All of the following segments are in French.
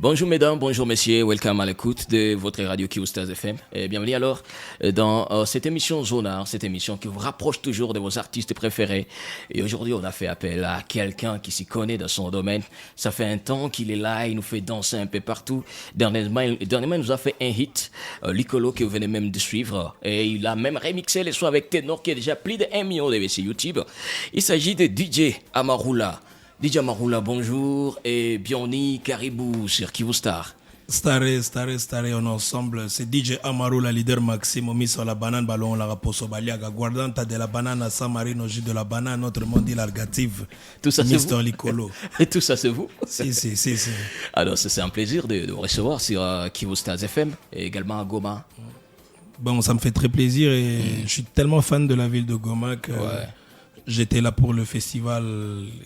Bonjour mesdames, bonjour messieurs, welcome à l'écoute de votre radio Kiwstars FM. Et bienvenue alors dans cette émission Zonard, cette émission qui vous rapproche toujours de vos artistes préférés. Et aujourd'hui, on a fait appel à quelqu'un qui s'y connaît dans son domaine. Ça fait un temps qu'il est là, il nous fait danser un peu partout. Dernièrement, il nous a fait un hit, Licolo, que vous venez même de suivre. Et il a même remixé les sons avec Ténor qui a déjà plus de 1 million de vues sur YouTube. Il s'agit de DJ Amarula. DJ Amarula, bonjour et bienvenue, caribou sur Kiwstars. Stare, on est ensemble. C'est DJ Amarula, leader maxime, mis sur la banane, ballon, la raposo, baliaga, guardanta de la banane à Samarino, jus de la banane, notre monde largative. Tout ça, c'est Mister vous. Licolo. Et tout ça, c'est vous. Si. Alors, c'est un plaisir de vous recevoir sur Kiwstars FM et également à Goma. Bon, ça me fait très plaisir et je suis tellement fan de la ville de Goma que j'étais là pour le festival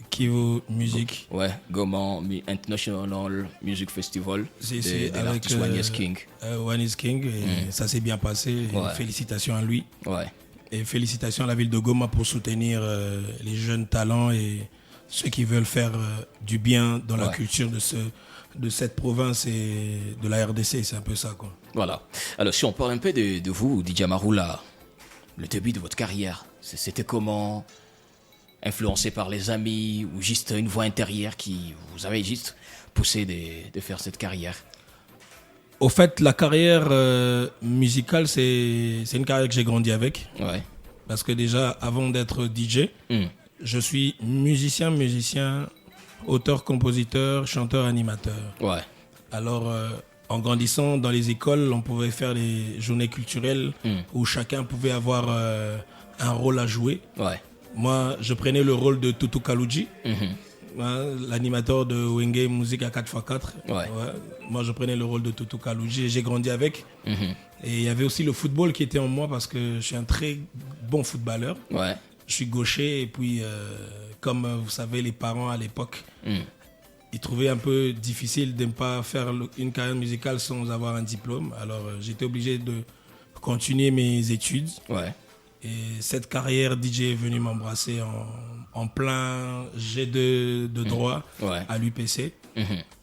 Kivu Music. Ouais, Goma International Music Festival de avec l'artiste One Is King. One Is King, et ça s'est bien passé. Ouais. Félicitations à lui. Ouais. Et félicitations à la ville de Goma pour soutenir les jeunes talents et ceux qui veulent faire du bien dans la culture de cette province et de la RDC. C'est un peu ça, quoi. Voilà. Alors, si on parle un peu de vous, DJ Amarula, le début de votre carrière, c'était comment? Influencé par les amis ou juste une voix intérieure qui vous avait juste poussé de faire cette carrière? Au fait, la carrière musicale, c'est une carrière que j'ai grandi avec. Ouais. Parce que déjà, avant d'être DJ, je suis musicien, auteur, compositeur, chanteur, animateur. Ouais. Alors, en grandissant dans les écoles, on pouvait faire des journées culturelles où chacun pouvait avoir un rôle à jouer. Ouais. Moi, je prenais le rôle de Tutu Kaluji, l'animateur de Wenge Musique à 4x4. Ouais. Moi, je prenais le rôle de Tutu Kaluji et j'ai grandi avec. Et il y avait aussi le football qui était en moi parce que je suis un très bon footballeur. Ouais. Je suis gaucher et puis, comme vous savez, les parents à l'époque, ils trouvaient un peu difficile de ne pas faire une carrière musicale sans avoir un diplôme. Alors, j'étais obligé de continuer mes études. Ouais. Et cette carrière DJ est venue m'embrasser en plein G2 de droit à l'UPC.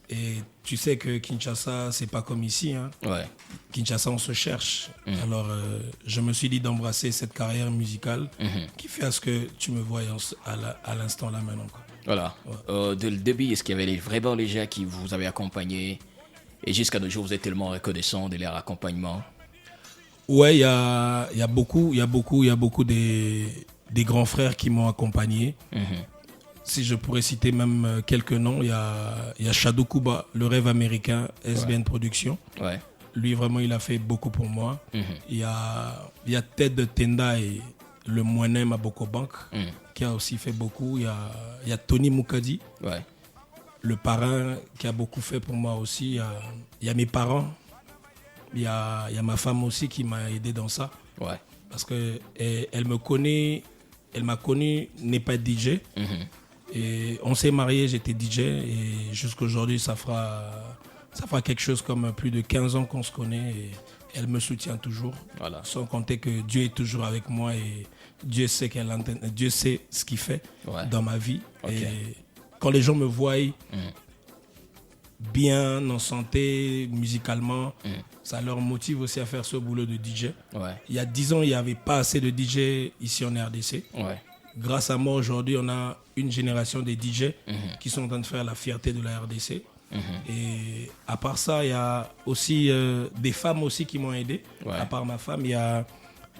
Et tu sais que Kinshasa, c'est pas comme ici. Hein. Ouais. Kinshasa, on se cherche. Alors, je me suis dit d'embrasser cette carrière musicale qui fait à ce que tu me voyes à l'instant là maintenant, quoi. Voilà. Dès le début, est-ce qu'il y avait vraiment les gens qui vous avaient accompagné et jusqu'à nos jours, vous êtes tellement reconnaissant de leur accompagnement? Ouais, il y a beaucoup des grands frères qui m'ont accompagné. Si je pourrais citer même quelques noms, il y a Shadow Kuba, le rêve américain, SBN Productions. Ouais. Lui, vraiment, il a fait beaucoup pour moi. Il y a Ted Tendai, le Moinem à Boko Bank, qui a aussi fait beaucoup. Il y a Tony Mukadi, le parrain, qui a beaucoup fait pour moi aussi. Il y a mes parents. Il y a ma femme aussi qui m'a aidé dans ça. Ouais. Parce qu'elle m'a connu, n'est pas DJ. Et on s'est mariés, j'étais DJ. Et jusqu'à aujourd'hui, ça fera quelque chose comme plus de 15 ans qu'on se connaît. Et elle me soutient toujours. Voilà. Sans compter que Dieu est toujours avec moi et Dieu sait ce qu'il fait dans ma vie. Okay. Et quand les gens me voient bien en santé, musicalement, ça leur motive aussi à faire ce boulot de DJ. Ouais. Il y a 10 ans, il n'y avait pas assez de DJ ici en RDC. Ouais. Grâce à moi, aujourd'hui, on a une génération de DJ qui sont en train de faire la fierté de la RDC. Et à part ça, il y a aussi des femmes aussi qui m'ont aidé. À part ma femme, il y a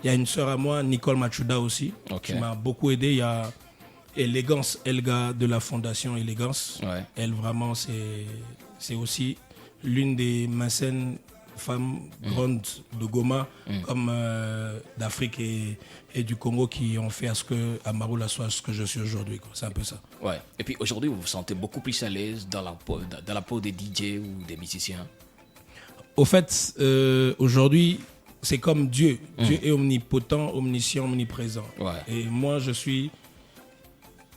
une sœur à moi, Nicole Machuda aussi, qui m'a beaucoup aidé. Il y a Élégance Elga de la fondation Élégance. Ouais. Elle, vraiment, c'est aussi l'une des mécènes femmes grandes de Goma, comme d'Afrique et du Congo, qui ont fait à ce que Amarula soit ce que je suis aujourd'hui. C'est un peu ça. Ouais. Et puis aujourd'hui, vous vous sentez beaucoup plus à l'aise dans la peau des DJ ou des musiciens? Au fait, aujourd'hui, c'est comme Dieu. Dieu est omnipotent, omniscient, omniprésent. Ouais. Et moi, je suis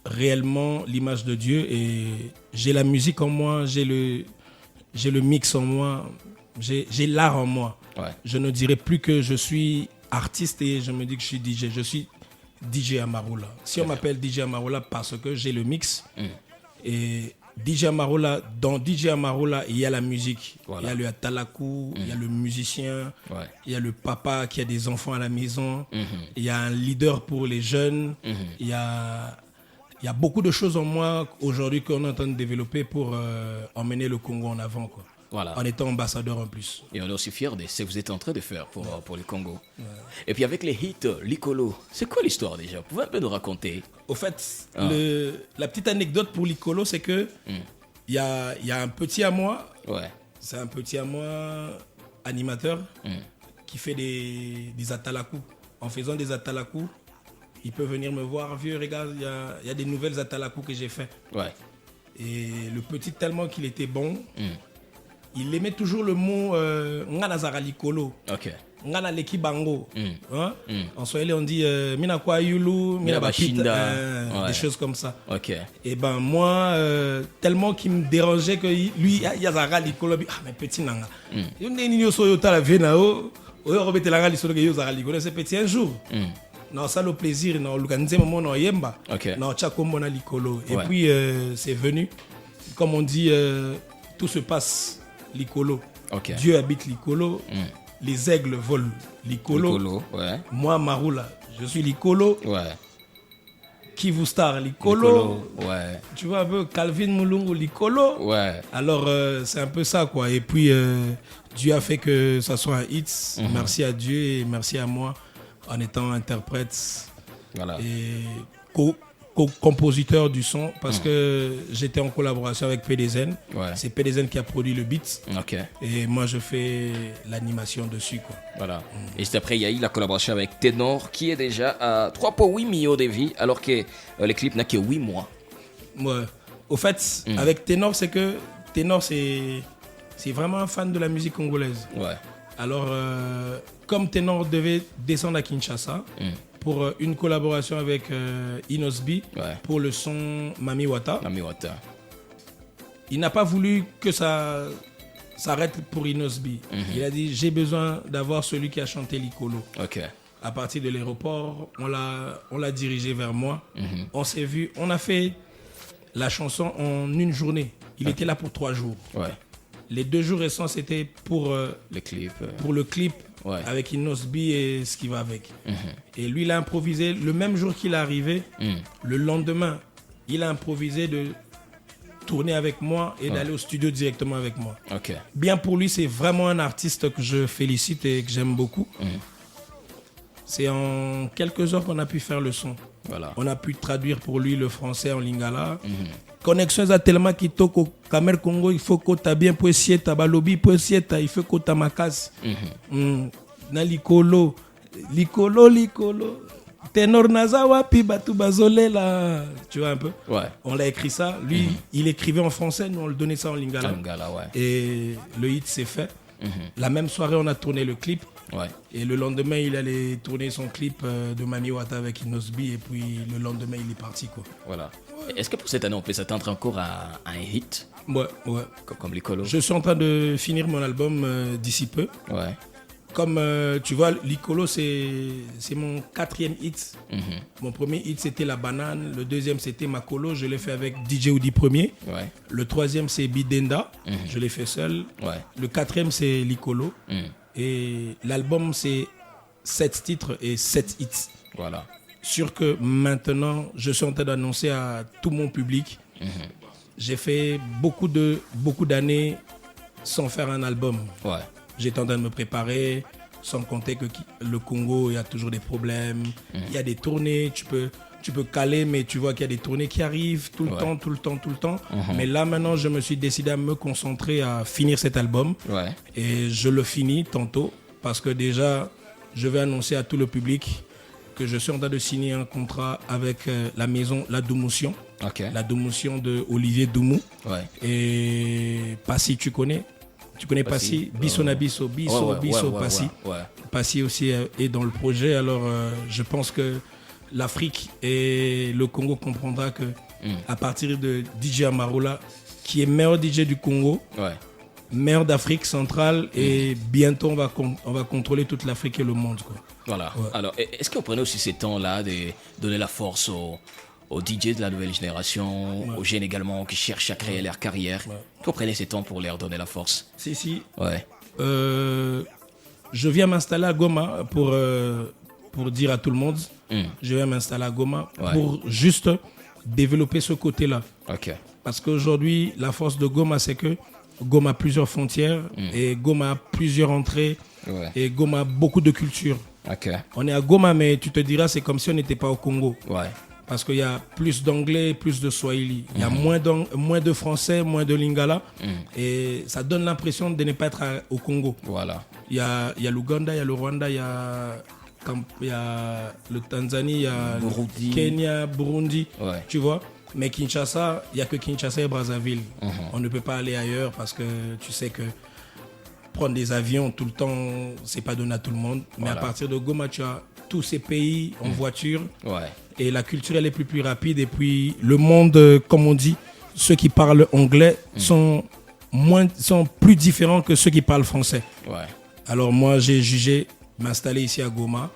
réellement l'image de Dieu et j'ai la musique en moi, j'ai le mix en moi, j'ai l'art en moi. Ouais. Je ne dirais plus que je suis artiste et je me dis que je suis DJ. Je suis DJ Amarula. Si on m'appelle DJ Amarula parce que j'ai le mix et DJ Amarola, dans DJ Amarola, il y a la musique. Voilà. Il y a le Atalakou, il y a le musicien, Ouais. il y a le papa qui a des enfants à la maison, il y a un leader pour les jeunes, il y a beaucoup de choses en moi aujourd'hui qu'on est en train de développer pour emmener le Congo en avant, quoi. Voilà. En étant ambassadeur en plus. Et on est aussi fiers de ce que vous êtes en train de faire pour le Congo. Ouais. Et puis avec les hits Licolo, c'est quoi l'histoire déjà? Vous pouvez un peu nous raconter? Au fait, la petite anecdote pour Licolo, c'est que il y a un petit à moi, c'est un petit à moi animateur qui fait des atalakou. En faisant des atalakou, il peut venir me voir, vieux, regarde, il y a des nouvelles atalakou que j'ai fait. Ouais. Et le petit, tellement qu'il était bon, il aimait toujours le mot Ngana Zara Licolo. Ok. Ngana Leki Bango. Hein? En Swahili, on dit Mina Kwa Yulu, Mina Bapita, des choses comme ça. Ok. Et ben moi, tellement qu'il me dérangeait que lui, il y a Zara Licolo. Ah, mais petit Nanga. Il y a Soyota la Venao. C'est petit un jour. Non, ça le plaisir, non, l'organiser moment non yemba. Non, tchakombo na Licolo. Et puis c'est venu, comme on dit, tout se passe Licolo. Dieu habite Licolo. Les aigles volent Licolo. Moi, Maroula, je suis Licolo. Kivu Star, Licolo. Tu vois un peu Calvin Moulungu, Licolo. Alors, c'est un peu ça, quoi. Et puis, Dieu a fait que ça soit un hit. Merci à Dieu et merci à moi en étant interprète et compositeur du son, parce que j'étais en collaboration avec PDZN. C'est PDZN qui a produit le beat. Et moi, je fais l'animation dessus, quoi. Voilà. Et juste après, il y a eu la collaboration avec Ténor, qui est déjà à 3,8 millions de vies, alors que le clip n'a que 8 mois. Ouais. Au fait, avec Ténor, c'est que Ténor, c'est vraiment un fan de la musique congolaise. Alors, comme Ténor devait descendre à Kinshasa pour une collaboration avec Inosbi pour le son Mami Wata. Il n'a pas voulu que ça s'arrête pour Inosbi. Il a dit, j'ai besoin d'avoir celui qui a chanté Licolo. À partir de l'aéroport, on l'a dirigé vers moi. On s'est vu, on a fait la chanson en une journée. Il était là pour 3 jours. Les 2 jours restants, c'était pour le clip. Pour le clip. Avec Inosbi et ce qui va avec. Et lui, il a improvisé le même jour qu'il est arrivé. Le lendemain, il a improvisé de tourner avec moi et d'aller au studio directement avec moi. Bien pour lui, c'est vraiment un artiste que je félicite et que j'aime beaucoup. C'est en quelques heures qu'on a pu faire le son. On a pu traduire pour lui le français en lingala. Connexion à tellement qui toque au Camer Congo, il faut que tu bien poessier, ta balobi poessier, il faut que tu makas. Na Licolo. Ténor Nazawa pi batu bazolela. Tu vois un peu? On l'a écrit ça. Lui, il écrivait en français, nous on le donnait ça en lingala. Et le hit s'est fait. La même soirée, on a tourné le clip. Et le lendemain, il allait tourner son clip de Mami Wata avec Inosbi. Et puis le lendemain, il est parti, quoi. Est-ce que pour cette année, on peut s'attendre encore à un hit? Comme Licolo. Je suis en train de finir mon album d'ici peu. Comme tu vois, Licolo, c'est mon 4e hit. Mon premier hit, c'était La Banane. Le deuxième, c'était Makolo. Je l'ai fait avec DJ Oudi premier. Le troisième, c'est Bidenda. Je l'ai fait seul. Le 4e, c'est Licolo. Et l'album, c'est 7 titres et 7 hits. Sûr que maintenant, je suis en train d'annoncer à tout mon public. J'ai fait beaucoup d'années sans faire un album. J'étais en train de me préparer, sans compter que le Congo, il y a toujours des problèmes. Il y a des tournées, tu peux caler, mais tu vois qu'il y a des tournées qui arrivent tout le temps. Mais là, maintenant, je me suis décidé à me concentrer à finir cet album. Et je le finis tantôt, parce que déjà, je vais annoncer à tout le public que je suis en train de signer un contrat avec la maison La Doumoussion. La Doumoussion de Olivier Doumou. Et Passy, tu connais? Tu connais Passy? Bisso Nabisso, Passy. Passy aussi est dans le projet. Alors, je pense que l'Afrique et le Congo comprendra que à partir de DJ Amarola, qui est meilleur DJ du Congo, meilleur d'Afrique centrale, et bientôt on va contrôler toute l'Afrique et le monde, quoi. Alors, est-ce que vous prenez aussi ces temps-là de donner la force aux DJ de la nouvelle génération, aux jeunes également qui cherchent à créer leur carrière. Vous prenez ces temps pour leur donner la force. Si. Ouais. Je viens m'installer à Goma pour dire à tout le monde, je viens m'installer à Goma pour juste développer ce côté-là. Ok. Parce qu'aujourd'hui, la force de Goma, c'est que Goma a plusieurs frontières et Goma a plusieurs entrées et Goma a beaucoup de culture. Ok. On est à Goma, mais tu te diras, c'est comme si on n'était pas au Congo. Ouais. Parce qu'il y a plus d'anglais, plus de swahili. Il y a moins de français, moins de lingala. Et ça donne l'impression de ne pas être au Congo. Voilà. Il y a l'Ouganda, il y a le Rwanda, il y a le Tanzanie, il y a Burundi. le Kenya, Burundi. Ouais. Tu vois. Mais Kinshasa, il n'y a que Kinshasa et Brazzaville. On ne peut pas aller ailleurs parce que tu sais que prendre des avions tout le temps, c'est pas donné à tout le monde. Mais à partir de Goma, tu as tous ces pays en voiture. Ouais. Et la culture, elle est plus rapide. Et puis, le monde, comme on dit, ceux qui parlent anglais sont plus différents que ceux qui parlent français. Ouais. Alors, moi, j'ai jugé m'installer ici à Goma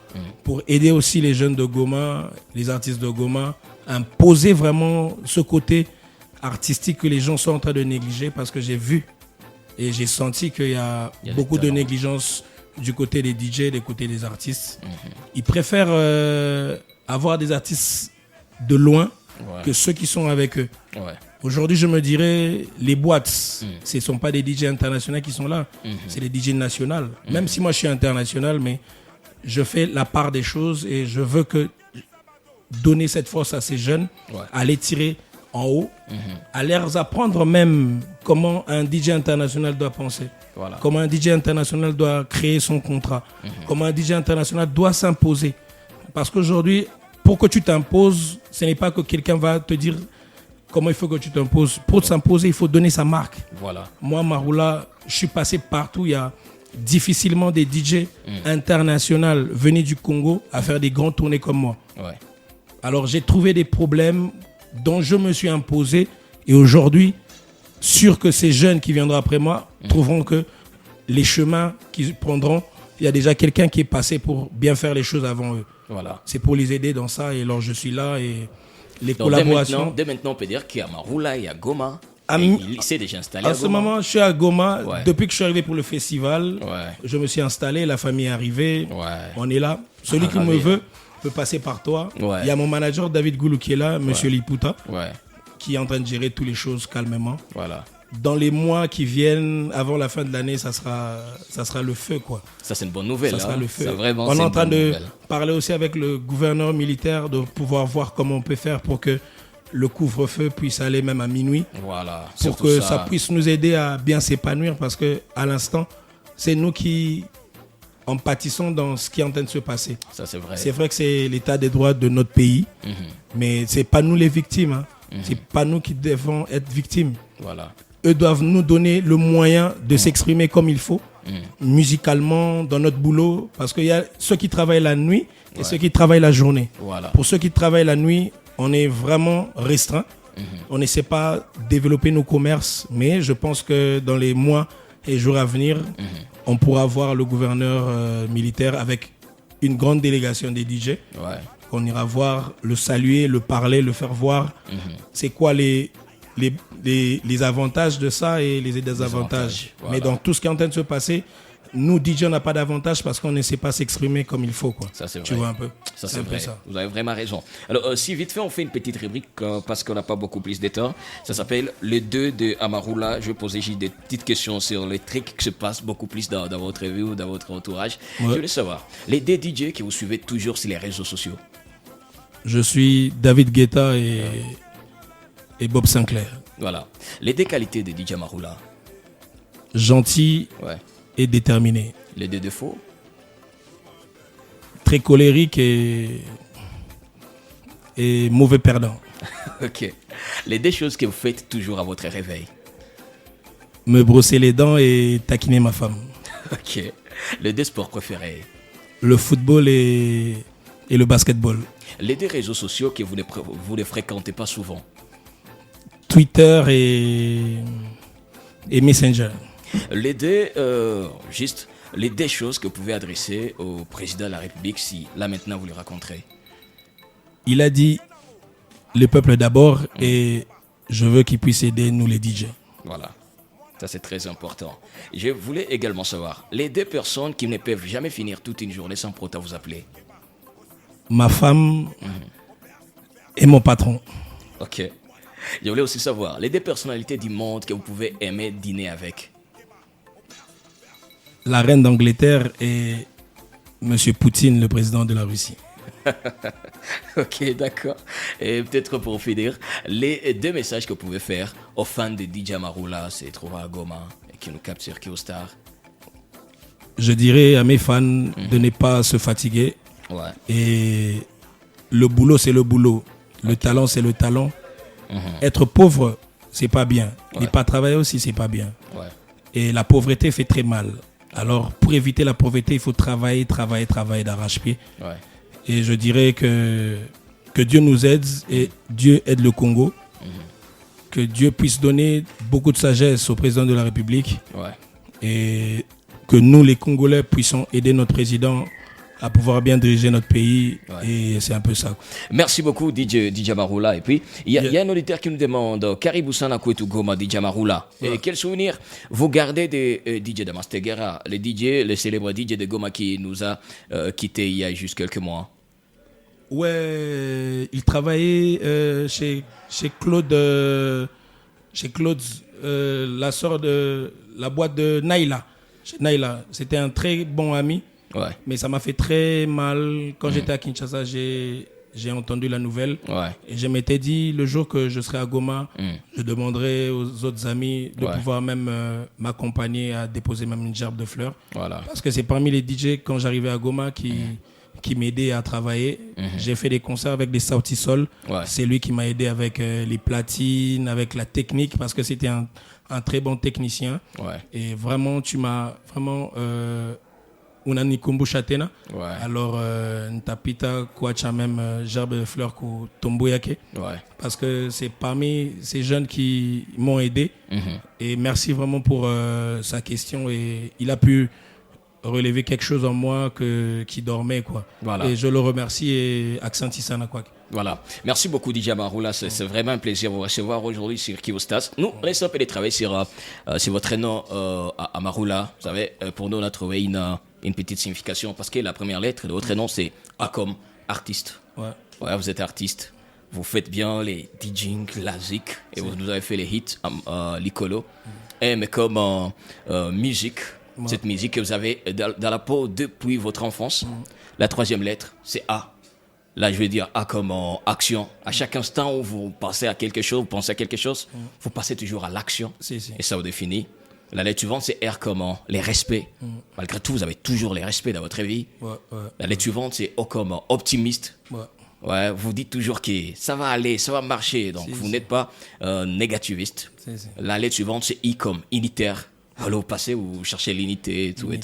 pour aider aussi les jeunes de Goma, les artistes de Goma, à imposer vraiment ce côté artistique que les gens sont en train de négliger parce que j'ai vu et j'ai senti qu'il y a beaucoup de négligence du côté des DJ, du côté des artistes. Ils préfèrent avoir des artistes de loin que ceux qui sont avec eux. Ouais. Aujourd'hui, je me dirais, les boîtes, ce ne sont pas des DJ internationaux qui sont là, c'est des DJ nationaux. Même si moi je suis international, mais je fais la part des choses et je veux donner cette force à ces jeunes, à les tirer en haut, à leur apprendre même comment un DJ international doit penser, comment un DJ international doit créer son contrat, comment un DJ international doit s'imposer. Parce qu'aujourd'hui, pour que tu t'imposes, ce n'est pas que quelqu'un va te dire comment il faut que tu t'imposes. Pour s'imposer, il faut donner sa marque. Voilà. Moi, Maroula, je suis passé partout. Il y a difficilement des DJ internationaux venus du Congo à faire des grandes tournées comme moi. Ouais. Alors, j'ai trouvé des problèmes dont je me suis imposé. Et aujourd'hui, sûr que ces jeunes qui viendront après moi trouveront que les chemins qu'ils prendront, il y a déjà quelqu'un qui est passé pour bien faire les choses avant eux. Voilà. C'est pour les aider dans ça. Et alors, je suis là et les collaborations. Dès maintenant, on peut dire qu'il y a Maroula, il y a Goma. Il s'est déjà installé à ce moment, je suis à Goma. Ouais. Depuis que je suis arrivé pour le festival, je me suis installé. La famille est arrivée. On est là. Celui qui me veut peut passer par toi. Il y a mon manager David Goulou qui est là, Monsieur Liputa, qui est en train de gérer toutes les choses calmement. Voilà. Dans les mois qui viennent, avant la fin de l'année, ça sera le feu, quoi. Ça, c'est une bonne nouvelle. Ça sera le feu. Vraiment, on est en train de parler aussi avec le gouverneur militaire de pouvoir voir comment on peut faire pour que le couvre-feu puisse aller même à minuit. Voilà. Pour que ça puisse nous aider à bien s'épanouir parce que à l'instant, c'est nous qui en pâtissons dans ce qui est en train de se passer. Ça, c'est vrai. C'est vrai que c'est l'état des droits de notre pays, mais c'est pas nous les victimes. Hein. C'est pas nous qui devons être victimes. Voilà. Eux doivent nous donner le moyen de s'exprimer comme il faut, musicalement, dans notre boulot. Parce qu'il y a ceux qui travaillent la nuit et ceux qui travaillent la journée. Voilà. Pour ceux qui travaillent la nuit, on est vraiment restreint. On n'essaie pas de développer nos commerces. Mais je pense que dans les mois et jours à venir, on pourra voir le gouverneur militaire avec une grande délégation des DJ. On ira voir, le saluer, le parler, le faire voir. C'est quoi les avantages de ça et les désavantages. Mais dans tout ce qui est en train de se passer, nous, DJ, on n'a pas d'avantage parce qu'on ne sait pas s'exprimer comme il faut. Quoi. Ça, c'est vrai. Tu vois un peu. Ça, c'est vrai. Ça. Vous avez vraiment raison. Alors, si vite fait, on fait une petite rubrique parce qu'on n'a pas beaucoup plus de temps. Ça s'appelle Les deux de Amaroula. Je vais poser des petites questions sur les trucs qui se passent beaucoup plus dans votre vie ou dans votre entourage. Je voulais savoir, les deux DJ que vous suivez toujours sur les réseaux sociaux. Je suis David Guetta et Bob Sinclair. Voilà. Les deux qualités de DJ Maroula. Gentil et déterminé. Les deux défauts. Très colérique et mauvais perdant. Ok. Les deux choses que vous faites toujours à votre réveil. Me brosser les dents et taquiner ma femme. Ok. Les deux sports préférés. Le football et le basketball. Les deux réseaux sociaux que vous ne fréquentez pas souvent. Twitter et Messenger. Les deux, les deux choses que vous pouvez adresser au président de la République si là maintenant vous les rencontrez. Il a dit le peuple d'abord et je veux qu'il puisse aider nous les DJ. Voilà. Ça, c'est très important. Je voulais également savoir, les 2 personnes qui ne peuvent jamais finir toute une journée sans pour autant vous appeler. Ma femme et mon patron. Ok. Je voulais aussi savoir, les 2 personnalités du monde que vous pouvez aimer dîner avec. La reine d'Angleterre et Monsieur Poutine, le président de la Russie. Ok, d'accord. Et peut-être pour finir, les 2 messages que vous pouvez faire aux fans de DJ Marula, c'est trouver à Goma et qui nous captent sur Kyostar. Je dirais à mes fans de ne pas se fatiguer. Ouais. Et le boulot, c'est le boulot. Le talent, c'est le talent. Être pauvre, c'est pas bien. Ne pas travailler aussi, c'est pas bien. Ouais. Et la pauvreté fait très mal. Alors, pour éviter la pauvreté, il faut travailler d'arrache-pied. Ouais. Et je dirais que Dieu nous aide et Dieu aide le Congo. Que Dieu puisse donner beaucoup de sagesse au président de la République. Ouais. Et que nous, les Congolais, puissions aider notre président à pouvoir bien diriger notre pays. Ouais. Et c'est un peu ça. Merci beaucoup, DJ Marula. Et puis, il y a un auditeur qui nous demande, Kariboussana Kwetu Goma, DJ Marula. Ouais. Quel souvenir vous gardez des DJ de Mastegera, le célèbre DJ de Goma qui nous a quittés il y a juste quelques mois? Ouais, il travaillait chez Claude, la sœur de la boîte de Naïla. Chez Naïla, c'était un très bon ami. Ouais. Mais ça m'a fait très mal. Quand j'étais à Kinshasa, j'ai entendu la nouvelle. Ouais. Et je m'étais dit, le jour que je serai à Goma, je demanderai aux autres amis de pouvoir même m'accompagner à déposer même une gerbe de fleurs. Voilà. Parce que c'est parmi les DJ, quand j'arrivais à Goma, qui m'aidait à travailler. J'ai fait des concerts avec des Sauti Sol. Ouais. C'est lui qui m'a aidé avec les platines, avec la technique, parce que c'était un très bon technicien. Ouais. Et vraiment, tu m'as vraiment... Unani Kumbu Chatena. Ouais. Alors, Ntapita Kouacha même gerbe de fleurs ko Tomboyake. Ouais. Parce que c'est parmi ces jeunes qui m'ont aidé. Et merci vraiment pour sa question. Et il a pu relever quelque chose en moi qui dormait, quoi. Voilà. Et je le remercie et Accentissana, quoi. Voilà. Merci beaucoup, DJ Marula. C'est vraiment un plaisir de vous recevoir aujourd'hui sur Kyostas. Nous, on essaie un peu de travailler sur votre nom à Marula. Vous savez, pour nous, on a trouvé une petite signification parce que la première lettre de votre nom, c'est A comme artiste. Ouais. Ouais, vous êtes artiste. Vous faites bien les DJing classiques et vous nous avez fait les hits, l'icolo. Mais comme musique, cette musique que vous avez dans la peau depuis votre enfance. La 3e lettre, c'est A. Là, je veux dire A comme action. À chaque instant où vous pensez à quelque chose, vous passez toujours à l'action. Et ça vous définit. La lettre suivante, c'est R comme les respects. Malgré tout, vous avez toujours les respects dans votre vie. La lettre suivante, c'est O comme optimiste. Ouais, vous dites toujours que ça va aller, ça va marcher. Donc, vous n'êtes pas négativiste. La lettre suivante, c'est I comme unitaire. Alors, au passé, vous cherchez l'unité et tout. Ouais.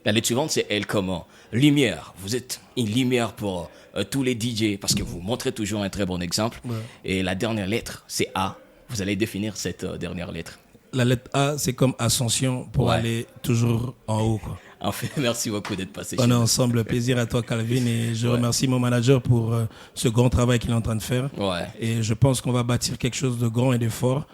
La lettre suivante, c'est L comme lumière. Vous êtes une lumière pour tous les DJ parce que vous montrez toujours un très bon exemple. Ouais. Et la dernière lettre, c'est A. Vous allez définir cette dernière lettre. La lettre A, c'est comme ascension pour aller toujours en haut, quoi. En fait, merci beaucoup d'être passé. On est ensemble. Plaisir à toi, Calvin. Et je remercie mon manager pour ce grand travail qu'il est en train de faire. Ouais. Et je pense qu'on va bâtir quelque chose de grand et de fort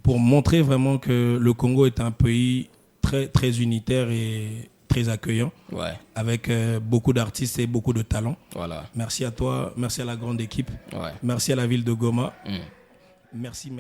pour montrer vraiment que le Congo est un pays très, très unitaire et très accueillant. Ouais. Avec beaucoup d'artistes et beaucoup de talents. Voilà. Merci à toi. Merci à la grande équipe. Ouais. Merci à la ville de Goma. Merci.